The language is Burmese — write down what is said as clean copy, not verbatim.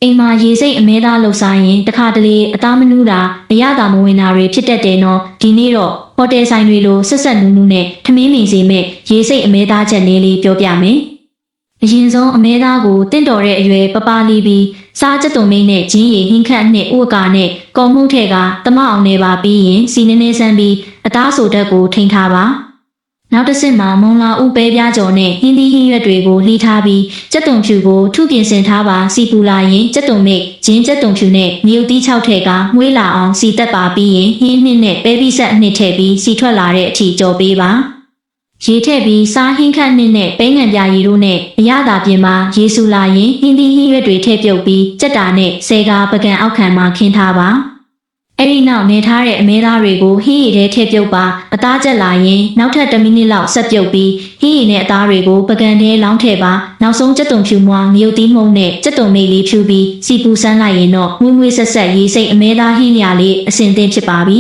အိမ်မှာရေစိတ်အမဲသားလှုပ်ဆိုင်ရင်တခါတလေအသားမနူးတာအရသာမဝင်တာတွေဖြစ်တတ်တယ်နော်ဒီနေ့တော့ဟိုတယ်ဆိုင်တွေလိုဆက်ဆက်နူးနူးနဲ့ထမင်းမင်စီမဲ့ရေစိတ်အမဲသားချက်လေးပြောပြမယ်အရင်ဆုံးအမဲသားကိုတင့်တော်တဲ့အရွယ်ပပလေးပြီးစားချက်သွန်မင်းနဲ့ဂျင်းရည်ဟင်းခတ်နဲ့ဥက္ကာနဲ့ကော်မှုထဲကတမအောင်နဲ့ပါပြီးရင်စီနေနေဆန်းပြီးအသားဆိုတတ်ကိုထိန်ထားပါနောက်တစ်ဆင့်မှာမုံလာဥပဲပြားကြော်နဲ့ဟင်းသီးဟင်းရွက်တွေကိုလှီးထားပြီးကြက်သွန်ဖြူကိုထုပြင်ဆင်ထားပါစီပူလာရင်ကြက်သွန်မိတ်ဂျင်းကြက်သွန်ဖြူနဲ့မြူသီး6ထည့်ကမွှေးလာအောင်စီတက်ပါပြီးရင်ဟင်းနှစ်နဲ့ပဲပိဆက်အနှစ်ထည့်ပြီးစီထွက်လာတဲ့အထိကြော်ပေးပါရေထည့်ပြီးစားဟင်းခန့်နှစ်နဲ့ပဲငံပြာရည်တို့နဲ့အရသာပြင်မှာရေဆူလာရင်ဟင်းသီးဟင်းရွက်တွေထည့်ပြုတ်ပြီးကြက်တာနဲ့ဆဲကားပကံအောက်ခံမှာခင်းထားပါအဲ့ဒီနောက်နေထားတဲ့အမဲသားတွေကိုဟင်းရည်ထဲထည့်ပြုတ်ပါအသားကျက်လာရင်နောက်ထပ်10မိနစ်လောက်ဆက်ပြုတ်ပြီးဟင်းရည်နဲ့အသားတွေကိုပကံထဲလောင်းထည့်ပါနောက်ဆုံးကြက်သွန်ဖြူမွှားမြုပ်သီးမှုန့်နဲ့ကြက်သွန်မိတ်လေးဖြူပြီးစီပူဆန်းလိုက်ရင်တော့မွေးမွေးဆက်ဆက်ရေးစိတ်အမဲသားဟင်းရလေးအစင်သင့်ဖြစ်ပါပြီ